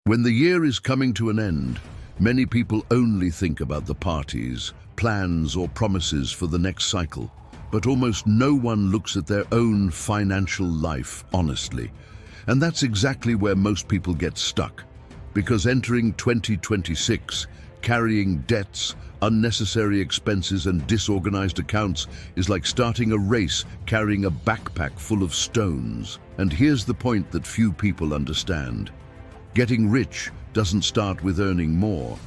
When the year is coming to an end, many people only think about the parties, plans or promises for the next cycle. But almost no one looks at their own financial life honestly. And that's exactly where most people get stuck. Because entering 2026, carrying debts, unnecessary expenses and disorganized accounts is like starting a race carrying a backpack full of stones. And here's the point that few people understand. Getting rich doesn't start with earning more.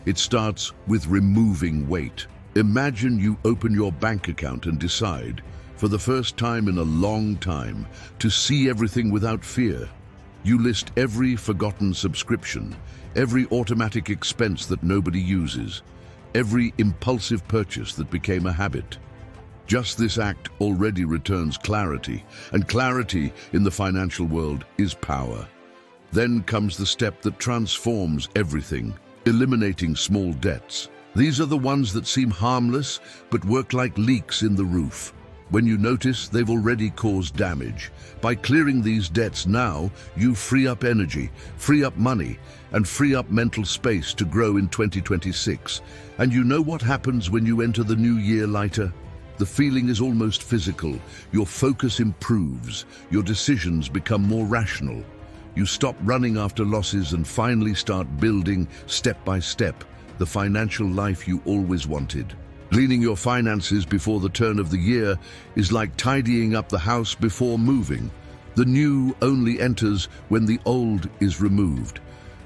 It starts with removing weight. Imagine you open your bank account and decide, for the first time in a long time, to see everything without fear. You list every forgotten subscription, every automatic expense that nobody uses, every impulsive purchase that became a habit. Just this act already returns clarity, and clarity in the financial world is power. Then comes the step that transforms everything, eliminating small debts. These are the ones that seem harmless, but work like leaks in the roof. When you notice, they've already caused damage. By clearing these debts now, you free up energy, free up money, and free up mental space to grow in 2026. And you know what happens when you enter the new year lighter? The feeling is almost physical. Your focus improves. Your decisions become more rational. You stop running after losses and finally start building, step by step, the financial life you always wanted. Cleaning your finances before the turn of the year is like tidying up the house before moving. The new only enters when the old is removed.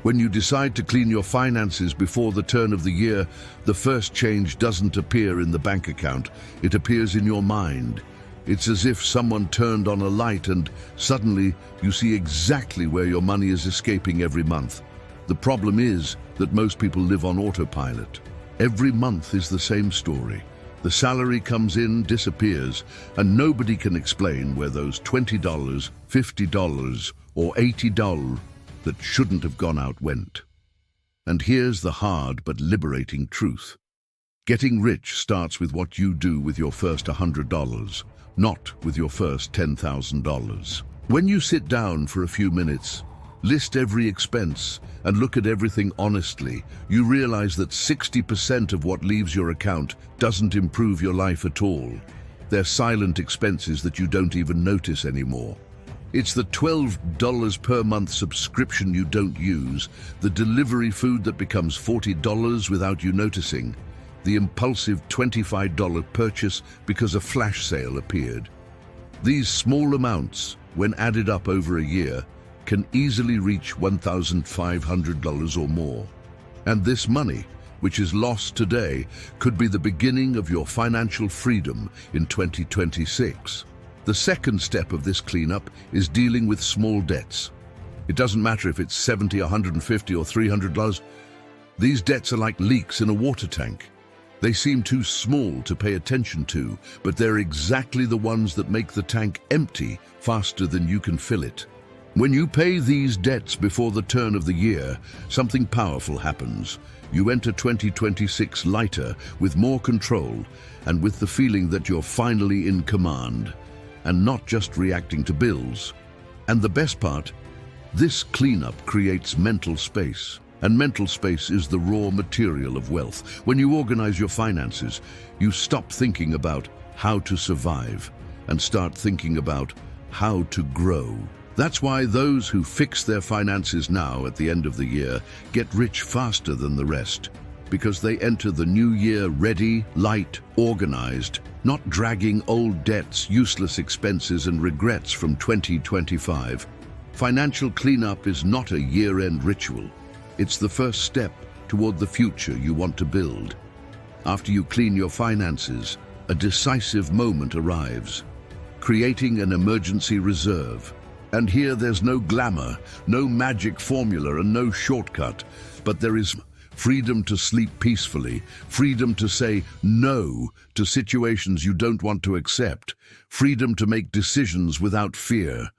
When you decide to clean your finances before the turn of the year, the first change doesn't appear in the bank account, it appears in your mind. It's as if someone turned on a light and suddenly you see exactly where your money is escaping every month. The problem is that most people live on autopilot. Every month is the same story. The salary comes in, disappears, and nobody can explain where those $20, $50, or $80 that shouldn't have gone out went. And here's the hard but liberating truth. Getting rich starts with what you do with your first $100, not with your first $10,000. When you sit down for a few minutes, list every expense, and look at everything honestly, you realize that 60% of what leaves your account doesn't improve your life at all. They're silent expenses that you don't even notice anymore. It's the $12 per month subscription you don't use, the delivery food that becomes $40 without you noticing, the impulsive $25 purchase because a flash sale appeared. These small amounts, when added up over a year, can easily reach $1,500 or more. And this money, which is lost today, could be the beginning of your financial freedom in 2026. The second step of this cleanup is dealing with small debts. It doesn't matter if it's $70, $150, or $300. These debts are like leaks in a water tank. They seem too small to pay attention to, but they're exactly the ones that make the tank empty faster than you can fill it. When you pay these debts before the turn of the year, something powerful happens. You enter 2026 lighter, with more control, and with the feeling that you're finally in command, and not just reacting to bills. And the best part, this cleanup creates mental space. And mental space is the raw material of wealth. When you organize your finances, you stop thinking about how to survive and start thinking about how to grow. That's why those who fix their finances now at the end of the year get rich faster than the rest, because they enter the new year ready, light, organized, not dragging old debts, useless expenses, and regrets from 2025. Financial cleanup is not a year-end ritual. It's the first step toward the future you want to build. After you clean your finances, a decisive moment arrives, creating an emergency reserve. And here there's no glamour, no magic formula, and no shortcut, but there is freedom to sleep peacefully, freedom to say no to situations you don't want to accept, freedom to make decisions without fear.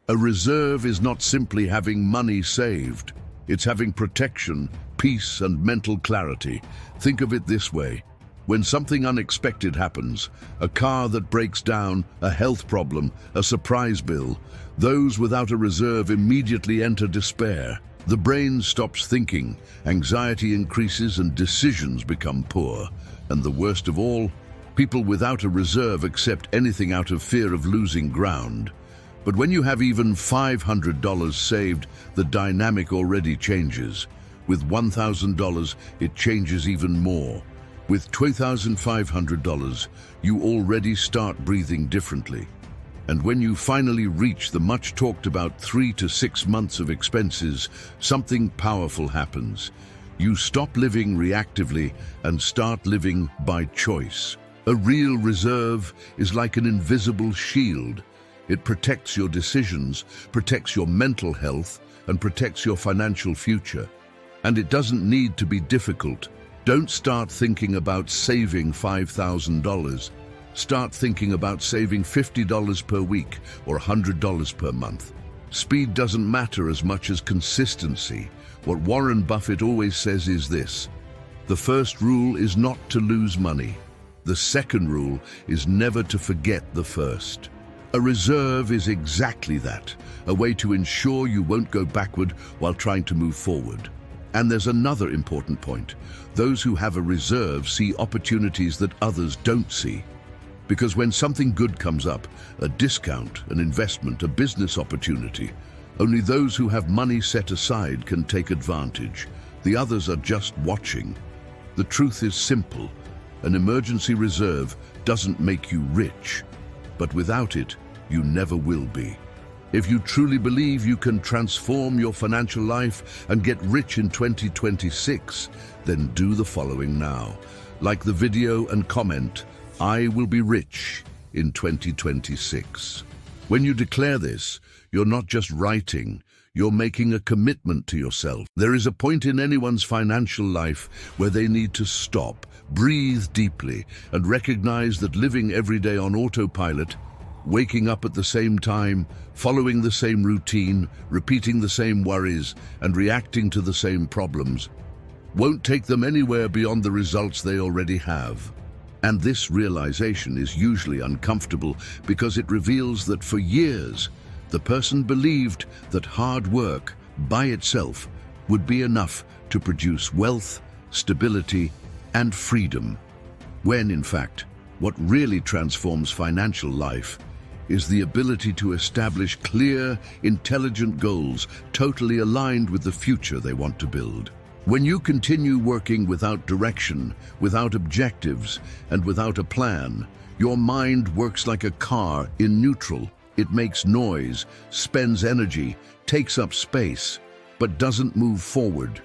A reserve is not simply having money saved. It's having protection, peace, and mental clarity. Think of it this way. When something unexpected happens, a car that breaks down, a health problem, a surprise bill, those without a reserve immediately enter despair. The brain stops thinking, anxiety increases, and decisions become poor. And the worst of all, people without a reserve accept anything out of fear of losing ground. But when you have even $500 saved, the dynamic already changes. With $1,000, it changes even more. With $2,500, you already start breathing differently. And when you finally reach the much talked about 3 to 6 months of expenses, something powerful happens. You stop living reactively and start living by choice. A real reserve is like an invisible shield. It protects your decisions, protects your mental health, and protects your financial future. And it doesn't need to be difficult. Don't start thinking about saving $5,000. Start thinking about saving $50 per week or $100 per month. Speed doesn't matter as much as consistency. What Warren Buffett always says is this: the first rule is not to lose money. The second rule is never to forget the first. A reserve is exactly that, a way to ensure you won't go backward while trying to move forward. And there's another important point. Those who have a reserve see opportunities that others don't see. Because when something good comes up, a discount, an investment, a business opportunity, only those who have money set aside can take advantage. The others are just watching. The truth is simple. An emergency reserve doesn't make you rich, but without it, you never will be. If you truly believe you can transform your financial life and get rich in 2026, then do the following now. Like the video and comment, "I will be rich in 2026." When you declare this, you're not just writing, you're making a commitment to yourself. There is a point in anyone's financial life where they need to stop, breathe deeply, and recognize that living every day on autopilot, waking up at the same time, following the same routine, repeating the same worries, and reacting to the same problems, won't take them anywhere beyond the results they already have. And this realization is usually uncomfortable because it reveals that for years, the person believed that hard work by itself would be enough to produce wealth, stability, and freedom. When, in fact, what really transforms financial life is the ability to establish clear, intelligent goals totally aligned with the future they want to build. When you continue working without direction, without objectives, and without a plan, your mind works like a car in neutral. It makes noise, spends energy, takes up space, but doesn't move forward.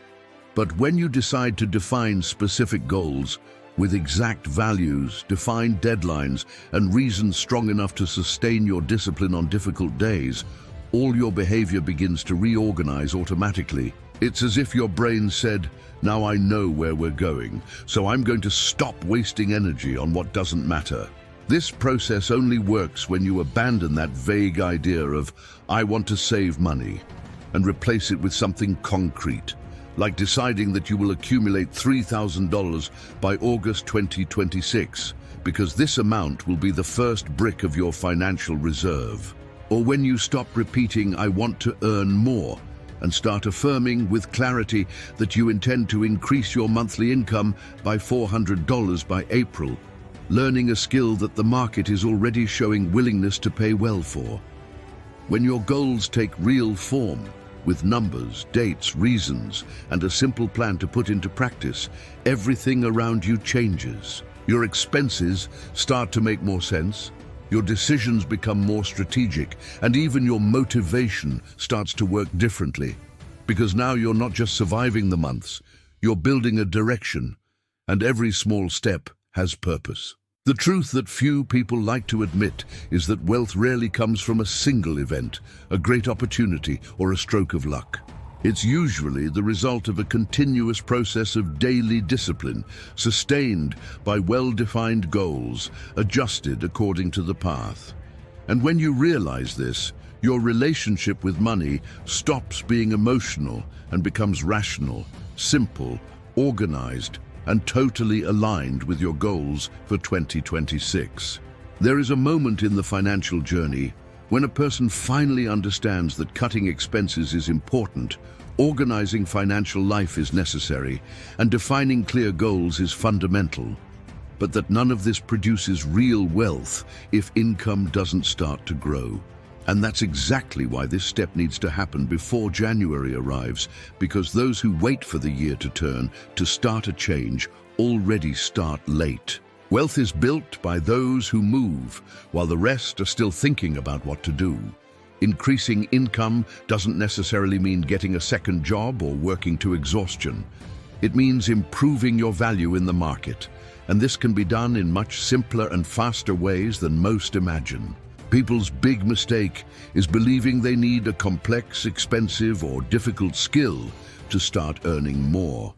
But when you decide to define specific goals, with exact values, defined deadlines, and reasons strong enough to sustain your discipline on difficult days, all your behavior begins to reorganize automatically. It's as if your brain said, "Now I know where we're going, so I'm going to stop wasting energy on what doesn't matter." This process only works when you abandon that vague idea of, "I want to save money," and replace it with something concrete, like deciding that you will accumulate $3,000 by August 2026, because this amount will be the first brick of your financial reserve. Or when you stop repeating, "I want to earn more," and start affirming with clarity that you intend to increase your monthly income by $400 by April, learning a skill that the market is already showing willingness to pay well for. When your goals take real form, with numbers, dates, reasons, and a simple plan to put into practice, everything around you changes. Your expenses start to make more sense, your decisions become more strategic, and even your motivation starts to work differently. Because now you're not just surviving the months, you're building a direction, and every small step has purpose. The truth that few people like to admit is that wealth rarely comes from a single event, a great opportunity, or a stroke of luck. It's usually the result of a continuous process of daily discipline, sustained by well-defined goals, adjusted according to the path. And when you realize this, your relationship with money stops being emotional and becomes rational, simple, organized, and totally aligned with your goals for 2026. There is a moment in the financial journey when a person finally understands that cutting expenses is important, Organizing financial life is necessary, and defining clear goals is fundamental. But that none of this produces real wealth if income doesn't start to grow. And that's exactly why this step needs to happen before January arrives, because those who wait for the year to turn to start a change already start late. Wealth is built by those who move, while the rest are still thinking about what to do. Increasing income doesn't necessarily mean getting a second job or working to exhaustion. It means improving your value in the market, and this can be done in much simpler and faster ways than most imagine. People's big mistake is believing they need a complex, expensive, or difficult skill to start earning more.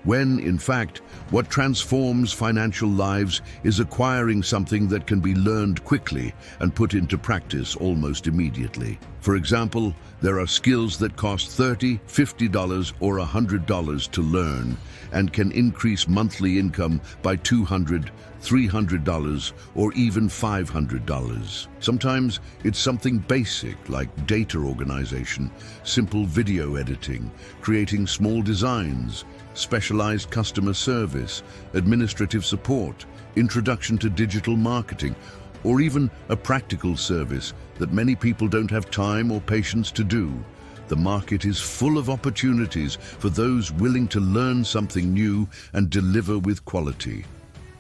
When, in fact, what transforms financial lives is acquiring something that can be learned quickly and put into practice almost immediately. For example, there are skills that cost $30, $50, or $100 to learn and can increase monthly income by $200, $300, or even $500. Sometimes it's something basic like data organization, simple video editing, creating small designs, specialized customer service, administrative support, introduction to digital marketing, or even a practical service that many people don't have time or patience to do. The market is full of opportunities for those willing to learn something new and deliver with quality.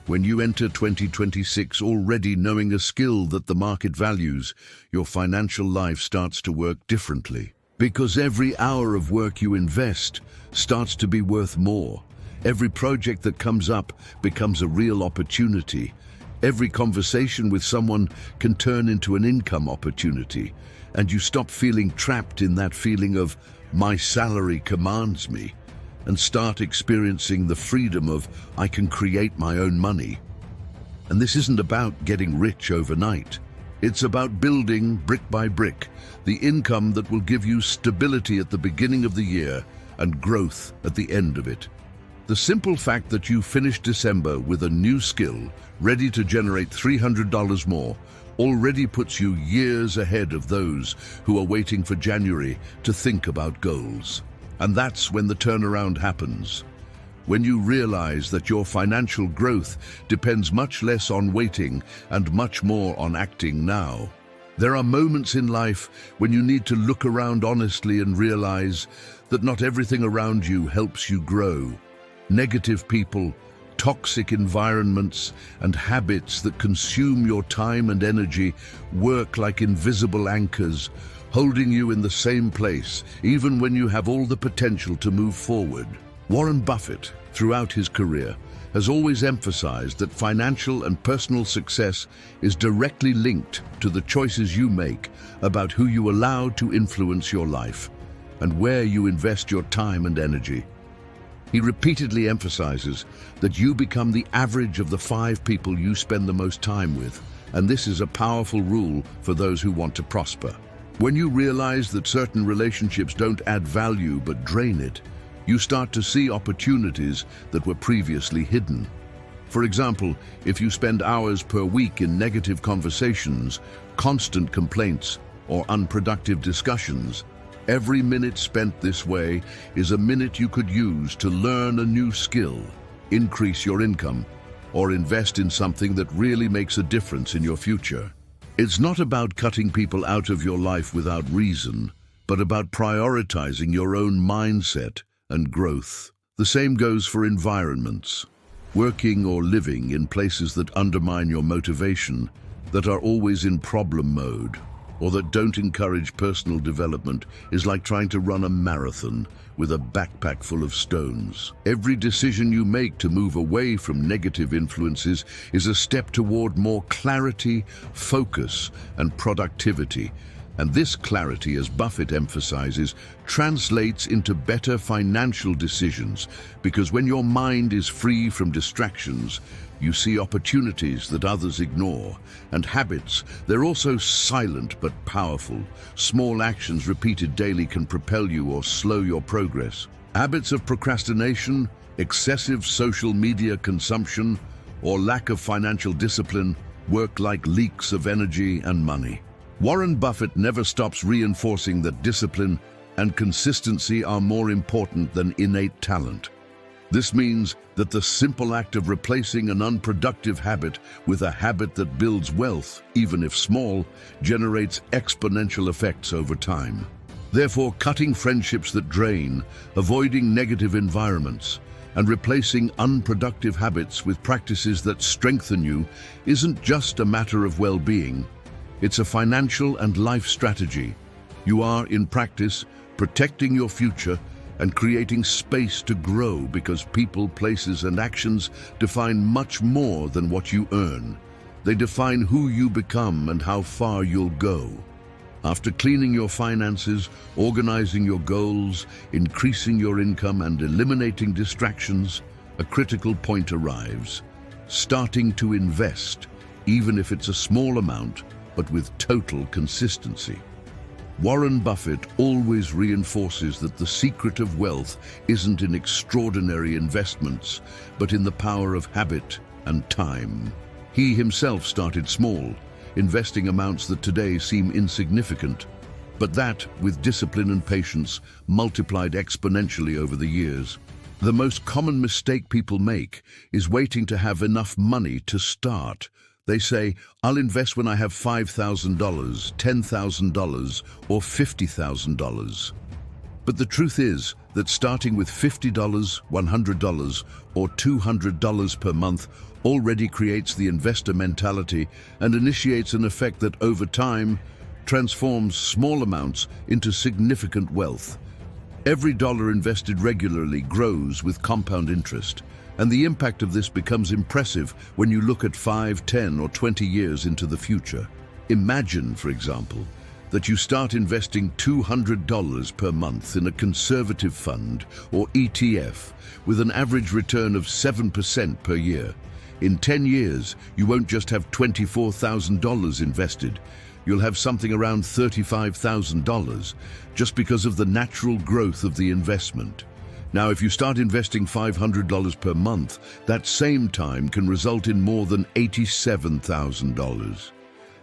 When you enter 2026 already knowing a skill that the market values, your financial life starts to work differently. Because every hour of work you invest starts to be worth more. Every project that comes up becomes a real opportunity. Every conversation with someone can turn into an income opportunity, and you stop feeling trapped in that feeling of "my salary commands me," and start experiencing the freedom of "I can create my own money." And this isn't about getting rich overnight. It's about building, brick by brick, the income that will give you stability at the beginning of the year and growth at the end of it. The simple fact that you finished December with a new skill, ready to generate $300 more, already puts you years ahead of those who are waiting for January to think about goals. And that's when the turnaround happens. When you realize that your financial growth depends much less on waiting and much more on acting now. There are moments in life when you need to look around honestly and realize that not everything around you helps you grow. Negative people, toxic environments, and habits that consume your time and energy work like invisible anchors, holding you in the same place, even when you have all the potential to move forward. Warren Buffett, throughout his career, has always emphasized that financial and personal success is directly linked to the choices you make about who you allow to influence your life and where you invest your time and energy. He repeatedly emphasizes that you become the average of the 5 people you spend the most time with, and this is a powerful rule for those who want to prosper. When you realize that certain relationships don't add value but drain it, you start to see opportunities that were previously hidden. For example, if you spend hours per week in negative conversations, constant complaints, or unproductive discussions, every minute spent this way is a minute you could use to learn a new skill, increase your income, or invest in something that really makes a difference in your future. It's not about cutting people out of your life without reason, but about prioritizing your own mindset and growth. The same goes for environments. Working or living in places that undermine your motivation, that are always in problem mode, or that don't encourage personal development is like trying to run a marathon with a backpack full of stones. Every decision you make to move away from negative influences is a step toward more clarity, focus, and productivity. And this clarity, as Buffett emphasizes, translates into better financial decisions, because when your mind is free from distractions, you see opportunities that others ignore. And habits, they're also silent but powerful. Small actions repeated daily can propel you or slow your progress. Habits of procrastination, excessive social media consumption, or lack of financial discipline work like leaks of energy and money. Warren Buffett never stops reinforcing that discipline, and consistency are more important than innate talent. This means that the simple act of replacing an unproductive habit with a habit that builds wealth, even if small, generates exponential effects over time. Therefore, cutting friendships that drain, avoiding negative environments, and replacing unproductive habits with practices that strengthen you isn't just a matter of well-being. It's a financial and life strategy. You are, in practice, protecting your future and creating space to grow, because people, places, and actions define much more than what you earn. They define who you become and how far you'll go. After cleaning your finances, organizing your goals, increasing your income, and eliminating distractions, a critical point arrives: starting to invest, even if it's a small amount, but with total consistency. Warren Buffett always reinforces that the secret of wealth isn't in extraordinary investments, but in the power of habit and time. He himself started small, investing amounts that today seem insignificant, but that, with discipline and patience, multiplied exponentially over the years. The most common mistake people make is waiting to have enough money to start. They say, "I'll invest when I have $5,000, $10,000, or $50,000. But the truth is that starting with $50, $100, or $200 per month already creates the investor mentality and initiates an effect that, over time, transforms small amounts into significant wealth. Every dollar invested regularly grows with compound interest, and the impact of this becomes impressive when you look at 5, 10, or 20 years into the future. Imagine, for example, that you start investing $200 per month in a conservative fund or ETF with an average return of 7% per year. In 10 years, you won't just have $24,000 invested. You'll have something around $35,000 just because of the natural growth of the investment. Now, if you start investing $500 per month, that same time can result in more than $87,000.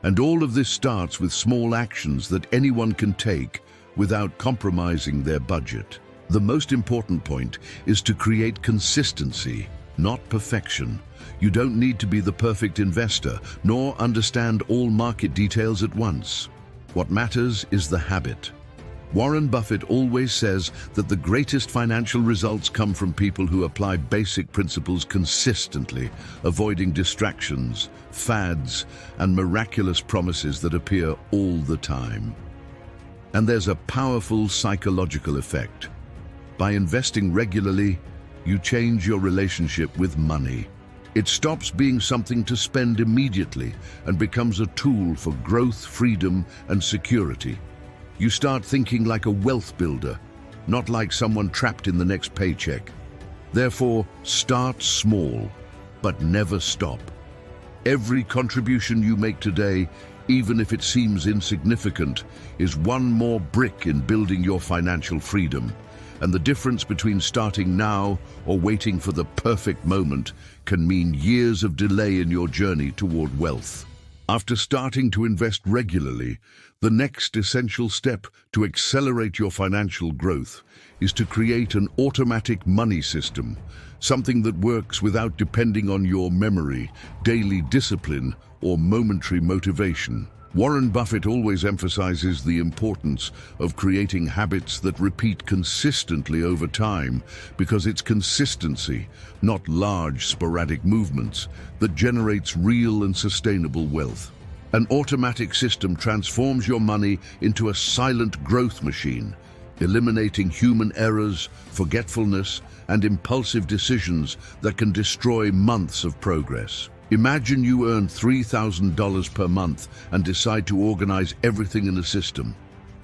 And all of this starts with small actions that anyone can take without compromising their budget. The most important point is to create consistency, not perfection. You don't need to be the perfect investor, nor understand all market details at once. What matters is the habit. Warren Buffett always says that the greatest financial results come from people who apply basic principles consistently, avoiding distractions, fads, and miraculous promises that appear all the time. And there's a powerful psychological effect. By investing regularly, you change your relationship with money. It stops being something to spend immediately and becomes a tool for growth, freedom, and security. You start thinking like a wealth builder, not like someone trapped in the next paycheck. Therefore, start small, but never stop. Every contribution you make today, even if it seems insignificant, is one more brick in building your financial freedom. And the difference between starting now or waiting for the perfect moment can mean years of delay in your journey toward wealth. After starting to invest regularly, the next essential step to accelerate your financial growth is to create an automatic money system, something that works without depending on your memory, daily discipline, or momentary motivation. Warren Buffett always emphasizes the importance of creating habits that repeat consistently over time, because it's consistency, not large sporadic movements, that generates real and sustainable wealth. An automatic system transforms your money into a silent growth machine, eliminating human errors, forgetfulness, and impulsive decisions that can destroy months of progress. Imagine you earn $3,000 per month and decide to organize everything in a system.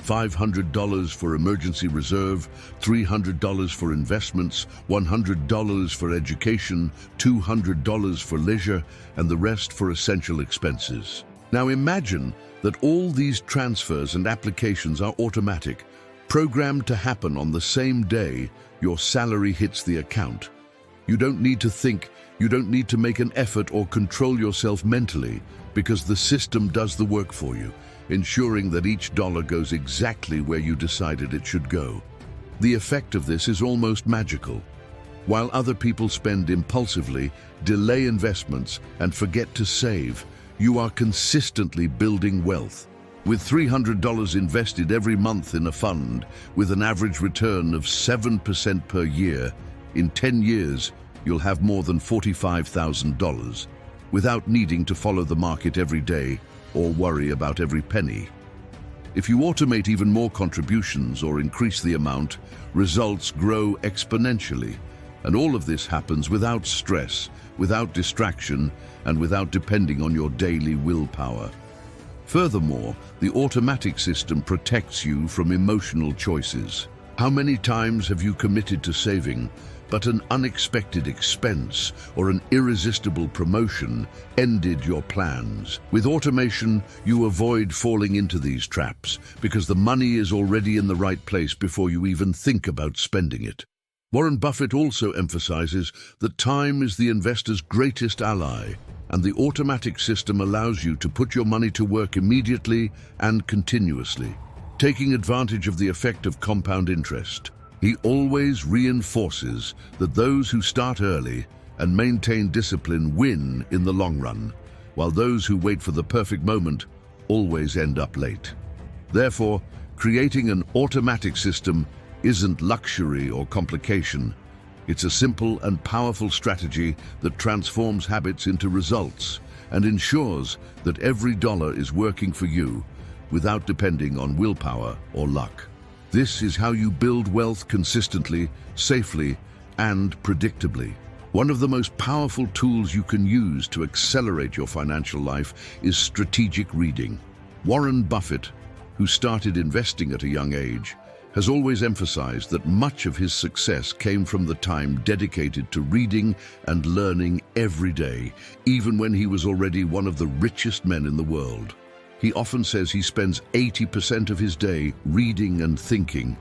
$500 for emergency reserve, $300 for investments, $100 for education, $200 for leisure, and the rest for essential expenses. Now imagine that all these transfers and applications are automatic, programmed to happen on the same day your salary hits the account. You don't need to think, you don't need to make an effort or control yourself mentally, because the system does the work for you. ensuring that each dollar goes exactly where you decided it should go. The effect of this is almost magical. While other people spend impulsively, delay investments, and forget to save, you are consistently building wealth. With $300 invested every month in a fund, with an average return of 7% per year, in 10 years, you'll have more than $45,000, without needing to follow the market every day or worry about every penny. If you automate even more contributions or increase the amount, results grow exponentially. And all of this happens without stress, without distraction, and without depending on your daily willpower. Furthermore, the automatic system protects you from emotional choices. How many times have you committed to saving, but an unexpected expense or an irresistible promotion ended your plans? With automation, you avoid falling into these traps because the money is already in the right place before you even think about spending it. Warren Buffett also emphasizes that time is the investor's greatest ally, and the automatic system allows you to put your money to work immediately and continuously, taking advantage of the effect of compound interest. He always reinforces that those who start early and maintain discipline win in the long run, while those who wait for the perfect moment always end up late. Therefore, creating an automatic system isn't luxury or complication. It's a simple and powerful strategy that transforms habits into results and ensures that every dollar is working for you without depending on willpower or luck. This is how you build wealth consistently, safely, and predictably. One of the most powerful tools you can use to accelerate your financial life is strategic reading. Warren Buffett, who started investing at a young age, has always emphasized that much of his success came from the time dedicated to reading and learning every day, even when he was already one of the richest men in the world. He often says he spends 80% of his day reading and thinking,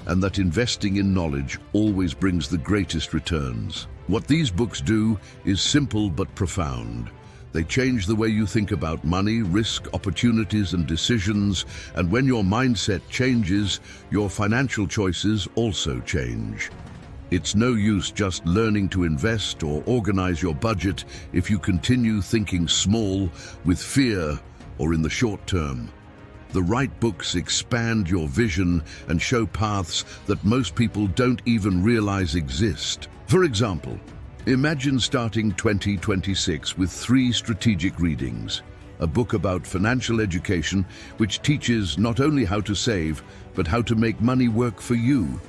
and that investing in knowledge always brings the greatest returns. What these books do is simple but profound. They change the way you think about money, risk, opportunities, and decisions, and when your mindset changes, your financial choices also change. It's no use just learning to invest or organize your budget if you continue thinking small, with fear, or in the short term. The right books expand your vision and show paths that most people don't even realize exist. For example, imagine starting 2026 with 3 strategic readings. A book about financial education, which teaches not only how to save, but how to make money work for you.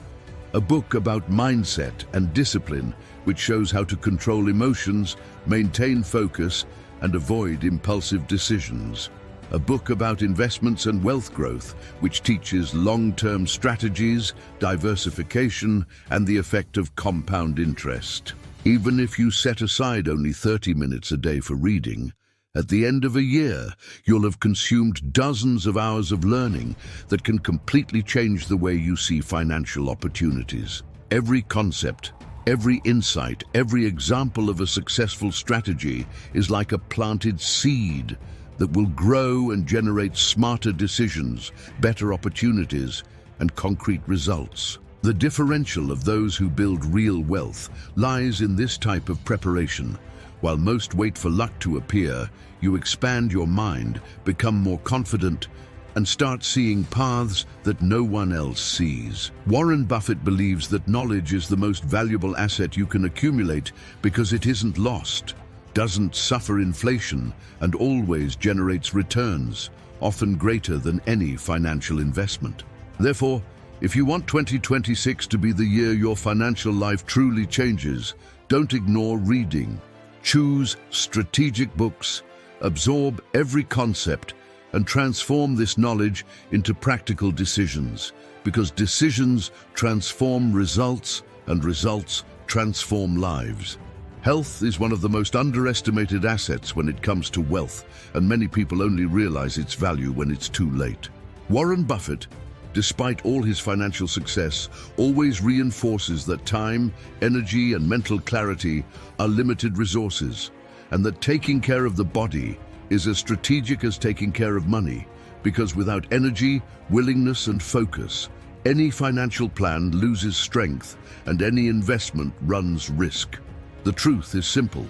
A book about mindset and discipline, which shows how to control emotions, maintain focus, and avoid impulsive decisions. A book about investments and wealth growth, which teaches long-term strategies, diversification, and the effect of compound interest. Even if you set aside only 30 minutes a day for reading, at the end of a year, you'll have consumed dozens of hours of learning that can completely change the way you see financial opportunities. Every concept, every insight, every example of a successful strategy is like a planted seed that will grow and generate smarter decisions, better opportunities, and concrete results. The differential of those who build real wealth lies in this type of preparation. While most wait for luck to appear, you expand your mind, become more confident, and start seeing paths that no one else sees. Warren Buffett believes that knowledge is the most valuable asset you can accumulate because it isn't lost, doesn't suffer inflation, and always generates returns, often greater than any financial investment. Therefore, if you want 2026 to be the year your financial life truly changes, don't ignore reading. Choose strategic books, absorb every concept, and transform this knowledge into practical decisions, because decisions transform results, and results transform lives. Health is one of the most underestimated assets when it comes to wealth, and many people only realize its value when it's too late. Warren Buffett, despite all his financial success, always reinforces that time, energy, and mental clarity are limited resources, and that taking care of the body is as strategic as taking care of money, Because without energy, willingness, and focus, any financial plan loses strength and any investment runs risk. The truth is simple.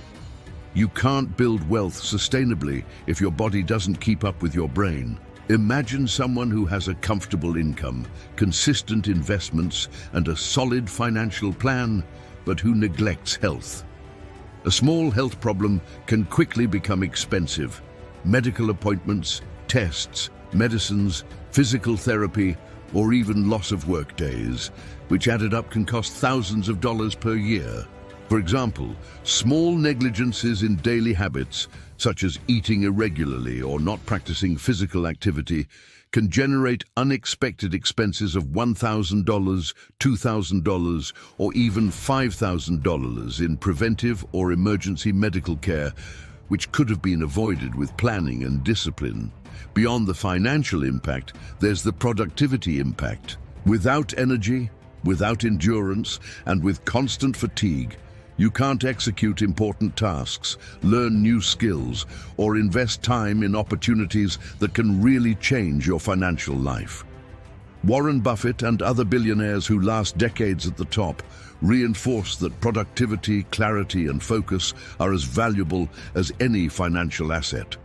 You can't build wealth sustainably if your body doesn't keep up with your brain. Imagine someone who has a comfortable income, consistent investments, and a solid financial plan, but who neglects health. A small health problem can quickly become expensive. Medical appointments, tests, medicines, physical therapy, or even loss of work days, which added up can cost thousands of dollars per year. For example, small negligences in daily habits, such as eating irregularly or not practicing physical activity, can generate unexpected expenses of $1,000, $2,000, or even $5,000 in preventive or emergency medical care, which could have been avoided with planning and discipline. Beyond the financial impact, there's the productivity impact. Without energy, without endurance, and with constant fatigue, you can't execute important tasks, learn new skills, or invest time in opportunities that can really change your financial life. Warren Buffett and other billionaires who last decades at the top reinforce that productivity, clarity, and focus are as valuable as any financial asset,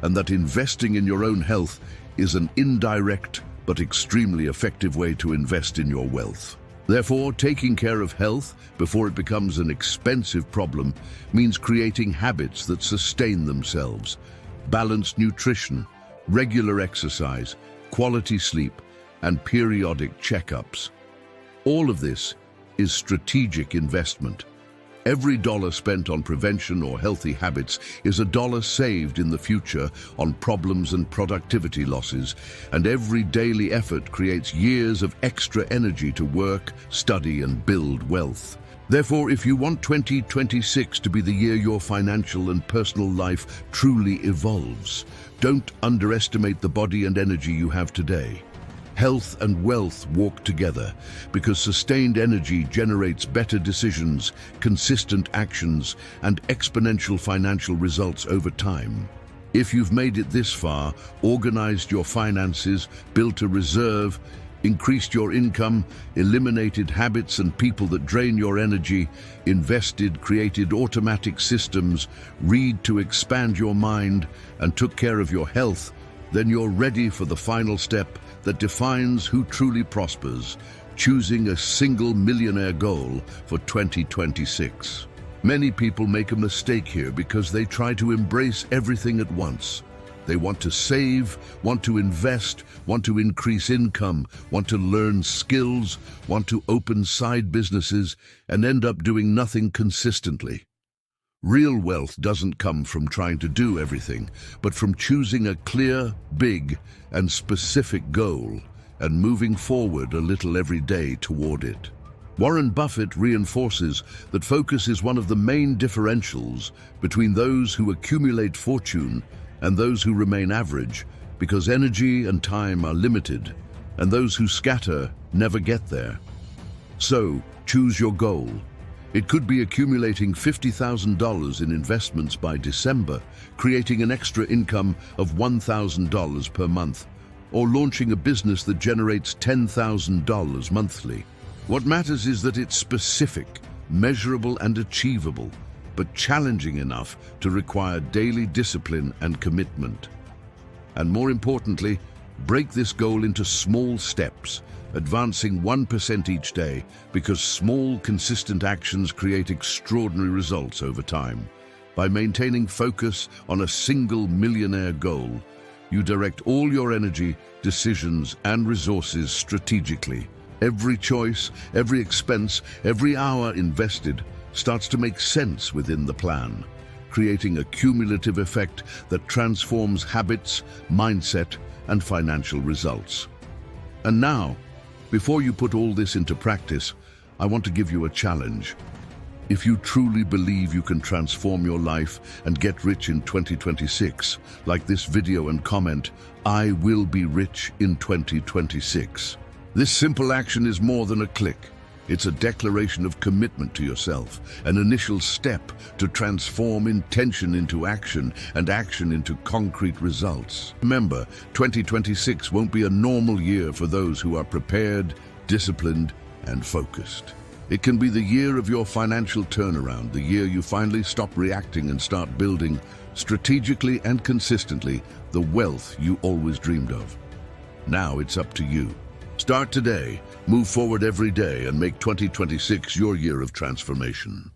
and that investing in your own health is an indirect but extremely effective way to invest in your wealth. Therefore, taking care of health before it becomes an expensive problem means creating habits that sustain themselves. Balanced nutrition, regular exercise, quality sleep, and periodic checkups. All of this is strategic investment. Every dollar spent on prevention or healthy habits is a dollar saved in the future on problems and productivity losses, and every daily effort creates years of extra energy to work, study, and build wealth. Therefore, if you want 2026 to be the year your financial and personal life truly evolves, don't underestimate the body and energy you have today. Health and wealth walk together because sustained energy generates better decisions, consistent actions, and exponential financial results over time. If you've made it this far, organized your finances, built a reserve, increased your income, eliminated habits and people that drain your energy, invested, created automatic systems, read to expand your mind, and took care of your health, then you're ready for the final step that defines who truly prospers, choosing a single millionaire goal for 2026. Many people make a mistake here because they try to embrace everything at once. They want to save, want to invest, want to increase income, want to learn skills, want to open side businesses, and end up doing nothing consistently. Real wealth doesn't come from trying to do everything, but from choosing a clear, big, and specific goal and moving forward a little every day toward it. Warren Buffett reinforces that focus is one of the main differentials between those who accumulate fortune and those who remain average, because energy and time are limited, and those who scatter never get there. So, choose your goal. It could be accumulating $50,000 in investments by December, creating an extra income of $1,000 per month, or launching a business that generates $10,000 monthly. What matters is that it's specific, measurable, and achievable, but challenging enough to require daily discipline and commitment. And more importantly, break this goal into small steps, advancing 1% each day, because small, consistent actions create extraordinary results over time. By maintaining focus on a single millionaire goal, you direct all your energy, decisions, and resources strategically. Every choice, every expense, every hour invested starts to make sense within the plan, creating a cumulative effect that transforms habits, mindset, and financial results. And now, before you put all this into practice, I want to give you a challenge. If you truly believe you can transform your life and get rich in 2026, like this video and comment, "I will be rich in 2026." This simple action is more than a click. It's a declaration of commitment to yourself, an initial step to transform intention into action and action into concrete results. Remember, 2026 won't be a normal year for those who are prepared, disciplined, and focused. It can be the year of your financial turnaround, the year you finally stop reacting and start building, strategically and consistently, the wealth you always dreamed of. Now it's up to you. Start today, move forward every day, and make 2026 your year of transformation.